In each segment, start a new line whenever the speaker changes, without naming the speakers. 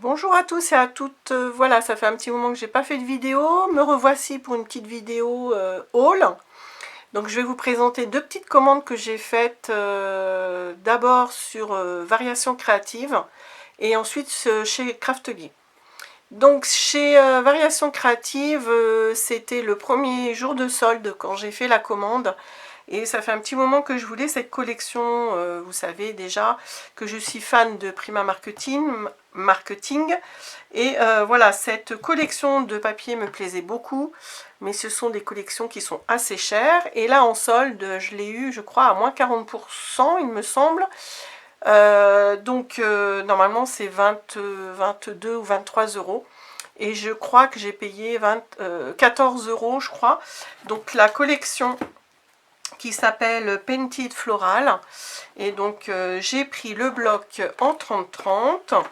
Bonjour à tous et à toutes, voilà, ça fait un petit moment que j'ai pas fait de vidéo, me revoici pour une petite vidéo haul. Donc je vais vous présenter deux petites commandes que j'ai faites, d'abord sur Variations Créatives et ensuite chez Craftelier. Donc chez Variations Créatives, c'était le premier jour de solde quand j'ai fait la commande. Et ça fait un petit moment que je voulais cette collection, vous savez déjà que je suis fan de Prima Marketing. Et voilà, cette collection de papier me plaisait beaucoup, mais ce sont des collections qui sont assez chères. Et là en solde, je l'ai eu, je crois, à moins 40%, il me semble. Normalement c'est 22 ou 23 euros. Et je crois que j'ai payé 14 euros, je crois. Donc la collection qui s'appelle Painted Floral. Et donc j'ai pris le bloc en 30-30.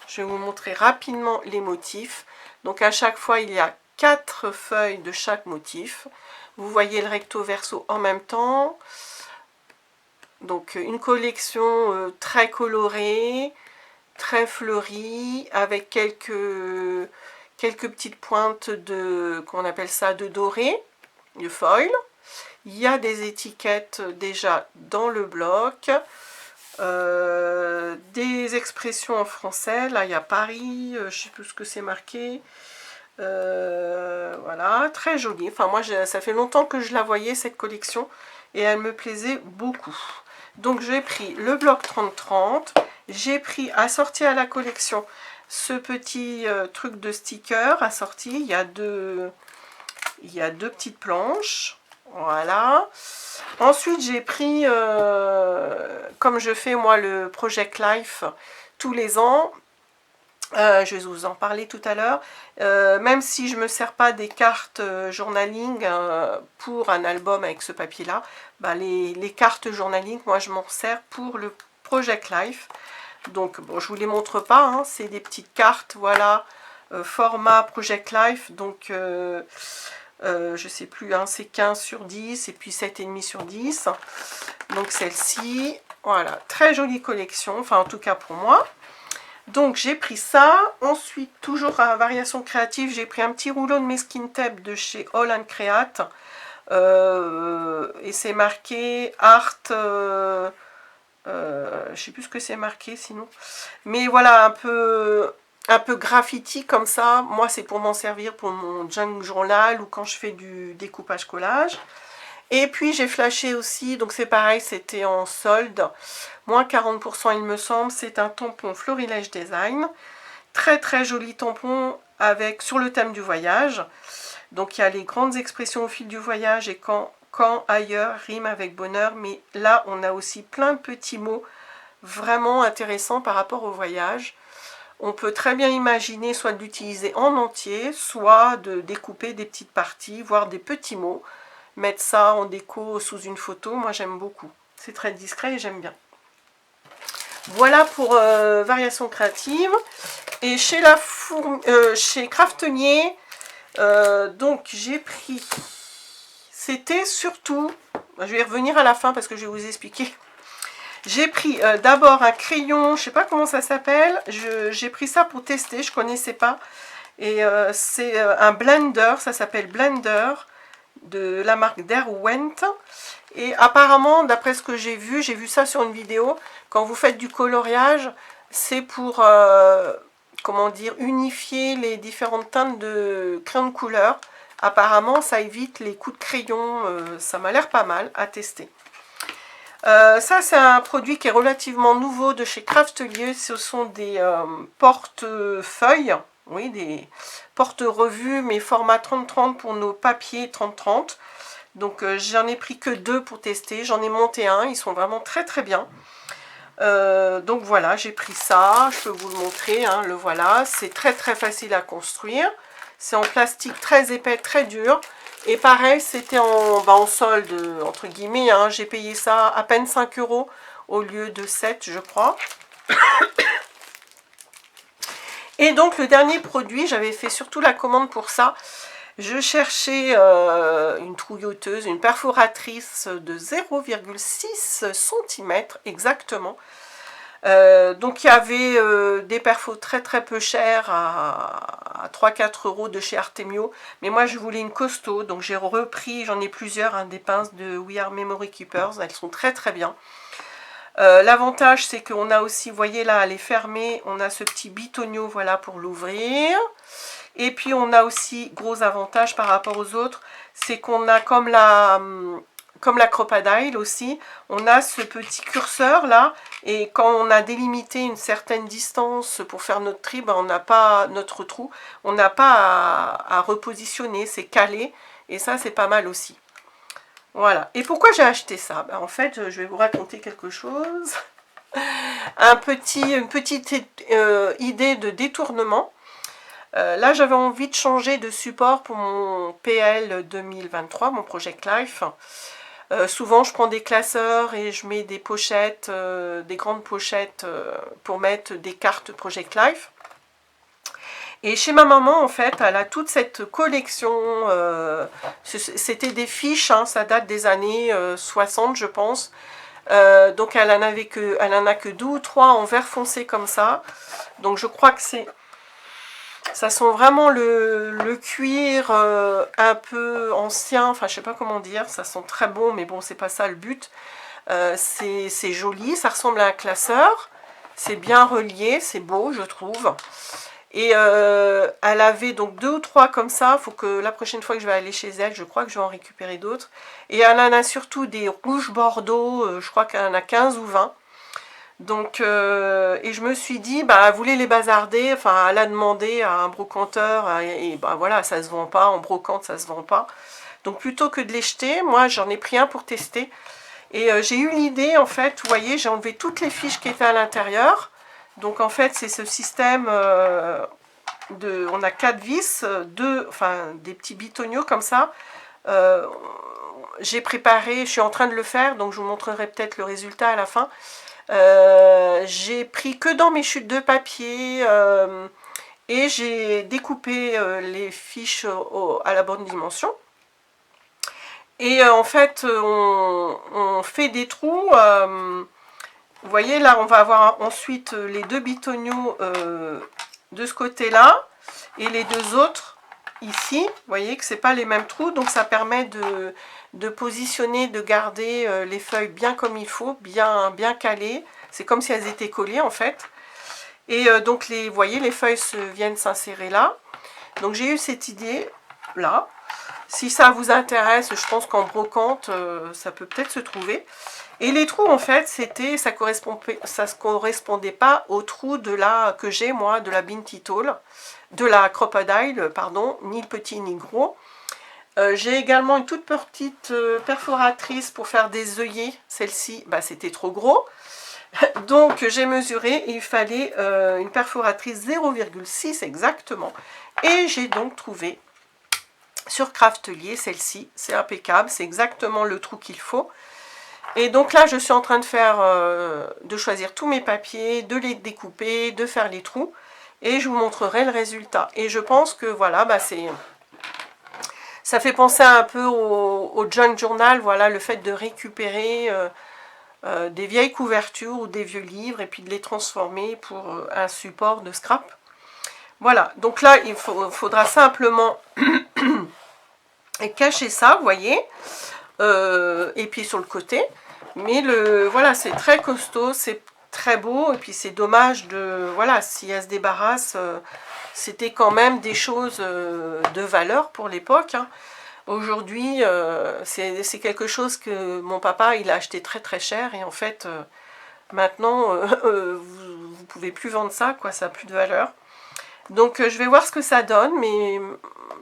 Je vais vous montrer rapidement les motifs. Donc à chaque fois il y a 4 feuilles de chaque motif. Vous voyez le recto verso en même temps. Donc une collection très colorée, très fleurie, avec quelques petites pointes de, qu'on appelle ça, de doré, de foil. Il y a des étiquettes déjà dans le bloc, des expressions en français. Là, il y a Paris, je ne sais plus ce que c'est marqué. Voilà, très jolie. Enfin, moi, ça fait longtemps que je la voyais, cette collection, et elle me plaisait beaucoup. Donc, j'ai pris le bloc 30-30. J'ai pris, assorti à la collection, ce petit truc de sticker assorti. Il y a deux petites planches. Voilà. Ensuite, j'ai pris, comme je fais moi le Project Life tous les ans, je vais vous en parler tout à l'heure, même si je ne me sers pas des cartes journaling pour un album avec ce papier-là, bah, les cartes journaling, moi je m'en sers pour le Project Life. Donc, bon, je ne vous les montre pas, hein, c'est des petites cartes, voilà, format Project Life, donc je sais plus, hein, c'est 15 sur 10 et puis 7,5 sur 10. Donc celle-ci, voilà, très jolie collection, enfin en tout cas pour moi. Donc j'ai pris ça. Ensuite, toujours à Variation Créative, j'ai pris un petit rouleau de masking tape de chez All and Create. Et c'est marqué Art... je sais plus ce que c'est marqué sinon. Mais voilà, un peu graffiti comme ça. Moi, c'est pour m'en servir pour mon junk journal ou quand je fais du découpage collage. Et puis j'ai flashé aussi, donc c'est pareil, c'était en solde, moins 40% il me semble. C'est un tampon Florilège Design, très très joli tampon avec sur le thème du voyage. Donc il y a les grandes expressions au fil du voyage et quand ailleurs rime avec bonheur, mais là on a aussi plein de petits mots vraiment intéressants par rapport au voyage. On peut très bien imaginer soit de l'utiliser en entier, soit de découper des petites parties, voire des petits mots. Mettre ça en déco sous une photo, moi j'aime beaucoup. C'est très discret et j'aime bien. Voilà pour Variation Créative. Et chez chez Craftelier, donc j'ai pris... C'était surtout... Je vais y revenir à la fin parce que je vais vous expliquer. J'ai pris d'abord un crayon, je ne sais pas comment ça s'appelle. J'ai pris ça pour tester, je ne connaissais pas. Et c'est un blender, ça s'appelle Blender, de la marque Derwent. Et apparemment, d'après ce que j'ai vu ça sur une vidéo, quand vous faites du coloriage, c'est pour, comment dire, unifier les différentes teintes de crayon de couleur. Apparemment, ça évite les coups de crayon, ça m'a l'air pas mal à tester. Ça, c'est un produit qui est relativement nouveau de chez Craftelier. Ce sont des portefeuilles, oui, des porte-revues, mais format 30-30 pour nos papiers 30-30. Donc, j'en ai pris que 2 pour tester. J'en ai monté un. Ils sont vraiment très très bien. Donc, voilà, j'ai pris ça. Je peux vous le montrer, hein, le voilà. C'est très très facile à construire. C'est en plastique très épais, très dur. Et pareil, c'était en solde, entre guillemets, hein. J'ai payé ça à peine 5 euros au lieu de 7, je crois. Et donc, le dernier produit, j'avais fait surtout la commande pour ça. Je cherchais une trouilloteuse, une perforatrice de 0,6 cm exactement. Donc il y avait des perfos très très peu chers à 3-4 euros de chez Artemio. Mais moi je voulais une costaud, donc j'ai repris, j'en ai plusieurs, hein, des pinces de We Are Memory Keepers. Elles sont très très bien. L'avantage c'est qu'on a aussi, vous voyez là, elle est fermée, on a ce petit bitonio, voilà, pour l'ouvrir. Et puis on a aussi, gros avantage par rapport aux autres, c'est qu'on a comme la Crocodile aussi, on a ce petit curseur là, et quand on a délimité une certaine distance pour faire notre tri, ben on n'a pas notre trou, on n'a pas à repositionner, c'est calé, et ça c'est pas mal aussi. Voilà. Et pourquoi j'ai acheté ça? Ben, en fait, je vais vous raconter quelque chose. Une petite idée de détournement. Là, j'avais envie de changer de support pour mon PL 2023, mon Project Life. Souvent, je prends des classeurs et je mets des pochettes, des grandes pochettes pour mettre des cartes Project Life. Et chez ma maman, en fait, elle a toute cette collection. C'était des fiches, hein, ça date des années 60, je pense. Donc, elle en a que 2 ou 3 en vert foncé comme ça. Donc, je crois que ça sent vraiment le cuir un peu ancien, enfin je sais pas comment dire, ça sent très bon, mais bon c'est pas ça le but. C'est joli, ça ressemble à un classeur, c'est bien relié, c'est beau je trouve. Et elle avait donc 2 ou 3 comme ça, il faut que la prochaine fois que je vais aller chez elle, je crois que je vais en récupérer d'autres. Et elle en a surtout des rouges bordeaux, je crois qu'elle en a 15 ou 20. Donc, et je me suis dit, bah, elle voulait les bazarder, enfin, elle a demandé à un brocanteur, et bah voilà, ça se vend pas, en brocante, ça se vend pas. Donc, plutôt que de les jeter, moi, j'en ai pris un pour tester. Et j'ai eu l'idée, en fait, vous voyez, j'ai enlevé toutes les fiches qui étaient à l'intérieur. Donc, en fait, c'est ce système on a 4 vis, des petits bitoniaux comme ça. J'ai préparé, je suis en train de le faire, donc je vous montrerai peut-être le résultat à la fin. J'ai pris que dans mes chutes de papier et j'ai découpé les fiches à la bonne dimension. Et en fait, on fait des trous. Vous voyez, là, on va avoir ensuite les 2 bitoniaux de ce côté-là et les 2 autres ici. Vous voyez que c'est pas les mêmes trous, donc ça permet de positionner, de garder les feuilles bien comme il faut, bien calées. C'est comme si elles étaient collées en fait. Et donc, vous voyez, les feuilles viennent s'insérer là. Donc, j'ai eu cette idée là. Si ça vous intéresse, je pense qu'en brocante, ça peut peut-être se trouver. Et les trous, en fait, ça ne correspondait pas aux trous que j'ai, moi, de la Binti Tall, de la Crocodile, pardon, ni petit ni gros. J'ai également une toute petite perforatrice pour faire des œillets. Celle-ci, bah, c'était trop gros. Donc j'ai mesuré et il fallait une perforatrice 0,6 exactement. Et j'ai donc trouvé sur Craftelier celle-ci. C'est impeccable, c'est exactement le trou qu'il faut. Et donc là je suis en train de choisir tous mes papiers, de les découper, de faire les trous. Et je vous montrerai le résultat. Et je pense que voilà, bah, ça fait penser un peu au junk journal, voilà, le fait de récupérer des vieilles couvertures ou des vieux livres et puis de les transformer pour un support de scrap. Voilà, donc là il faudra simplement cacher ça, vous voyez, et puis sur le côté. Mais voilà, c'est très costaud, c'est très beau, et puis c'est dommage voilà, si elle se débarrasse, c'était quand même des choses de valeur pour l'époque, hein. Aujourd'hui, c'est quelque chose que mon papa, il a acheté très très cher, et en fait, maintenant, vous ne pouvez plus vendre ça, quoi, ça n'a plus de valeur. Donc, je vais voir ce que ça donne, mais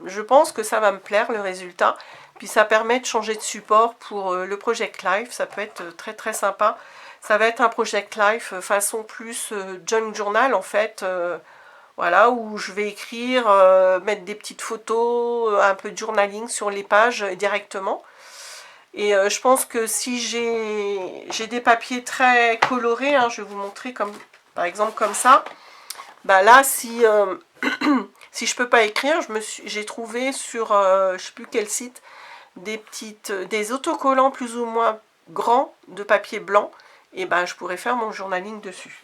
je pense que ça va me plaire, le résultat. Puis, ça permet de changer de support pour le Project Life, ça peut être très très sympa. Ça va être un Project Life façon plus junk journal, en fait, voilà, où je vais écrire, mettre des petites photos, un peu de journaling sur les pages directement. Et je pense que si j'ai des papiers très colorés, hein, je vais vous montrer comme par exemple comme ça. Bah là, si je peux pas écrire, j'ai trouvé sur je sais plus quel site des autocollants plus ou moins grands de papier blanc. et ben je pourrais faire mon journaling dessus.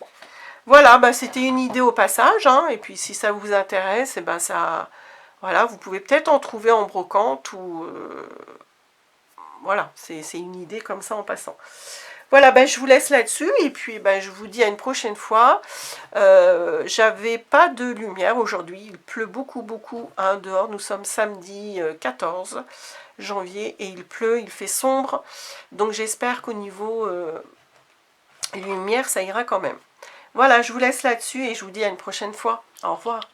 Voilà, ben, c'était une idée au passage, hein, et puis si ça vous intéresse, et ben ça, voilà, vous pouvez peut-être en trouver en brocante ou voilà, c'est une idée comme ça en passant. Voilà, ben, je vous laisse là-dessus et puis ben, je vous dis à une prochaine fois. J'avais pas de lumière aujourd'hui, il pleut beaucoup hein, dehors. Nous sommes samedi 14 janvier et il pleut, il fait sombre. Donc j'espère qu'au niveau lumière, ça ira quand même. Voilà, je vous laisse là-dessus et je vous dis à une prochaine fois. Au revoir.